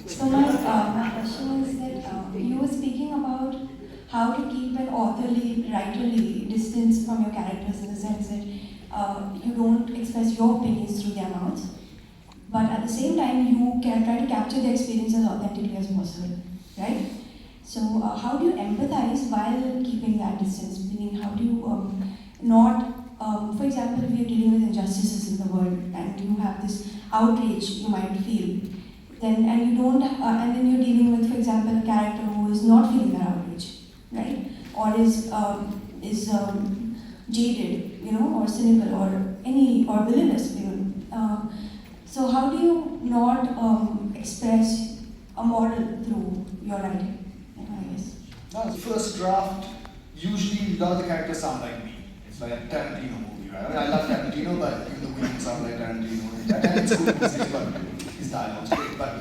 So my question is that you were speaking about how to keep an authorly, writerly distance from your characters in the sense that you don't express your opinions through their mouths, but at the same time you can try to capture the experience as authentically as possible, right? So how do you empathize while keeping that distance? Meaning, how do you for example, if you're dealing with injustices in the world and you have this outrage you might feel, then and you don't, and then you're dealing with, for example, a character who is not feeling that outrage, right? Or is jaded, or cynical, or villainous even. So how do you not express a moral through your writing? I guess. No, the first draft, usually a lot of the characters sound like me. It's like a Tarantino movie, right? I mean, I love Tarantino, but even the women sound like Tarantino. And it's good because his dialogue's great. But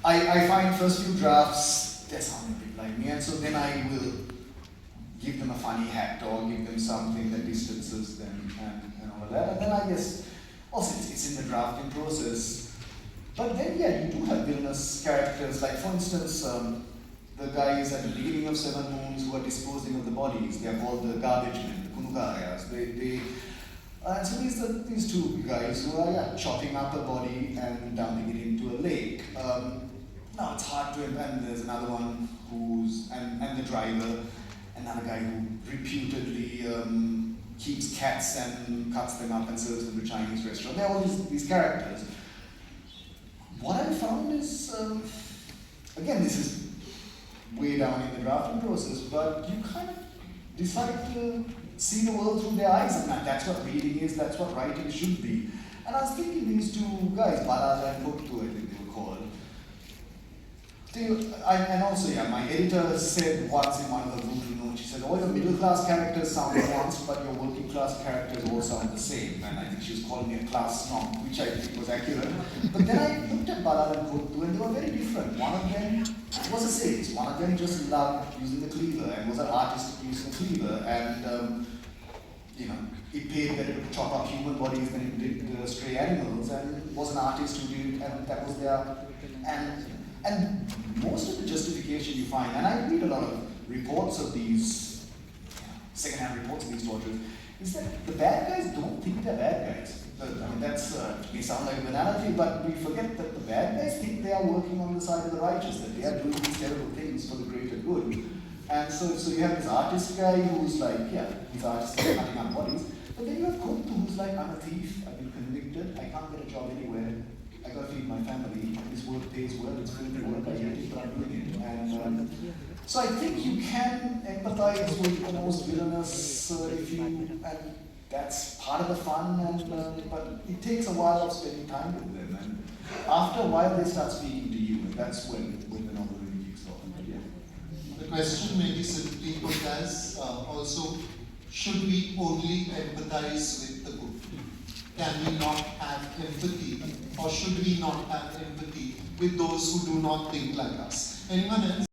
I find first few drafts, they sound a bit like me, and so then I will give them a funny hat or give them something that distances them and all that. And then I guess, also it's in the drafting process. But then, yeah, you do have villainous characters, like for instance, the guys at the beginning of Seven Moons who are disposing of the bodies. They are called the garbage men, the kunugayas. And so these two guys who are chopping up a body and dumping it into a lake. Now it's hard to, and there's another one and the driver, another guy who reputedly keeps cats and cuts them up and serves them to a Chinese restaurant. There are all these characters. What I found is, again, this is way down in the drafting process, but you kind of decide to see the world through their eyes, and that's what reading is, that's what writing should be. And I was thinking these two guys, Balala and Muttu, I think they were called. And also, my editor said once in one of the Ubuntu notes, she said, all your middle class characters sound nuanced, but your working class characters all sound the same. And I think she was calling me a class snob, which I think was accurate. But then I looked at Balala and Muttu, and they were very different. One of them was a sadist. One of them just loved using the cleaver and was an artist at using the cleaver. And it paid better to chop up human bodies than it did stray animals, and was an artist who did, and that was their. And most of the justification you find, and I read a lot of reports of these, second-hand reports of these tortures, is that the bad guys don't think they're bad guys. I mean, that's, may sound like a banality, but we forget that the bad guys think they are working on the side of the righteous, that they are doing these terrible things for the greater good. And so you have this artist guy who's like, he's artist cutting up bodies, but then you have Kuntu who's like, I'm a thief, I've been convicted, I can't get a job anywhere, I gotta feed my family, this work pays well, it's filthy work, I hate it, but I'm doing it. And so I think you can empathize with the most villainous and that's part of the fun, but it takes a while of spending time with them, and after a while they start speaking to you, and that's when the novel really kicks off. The question may be simply put as also, should we only empathize with the good? Can we not have empathy, or should we not have empathy with those who do not think like us? Anyone else?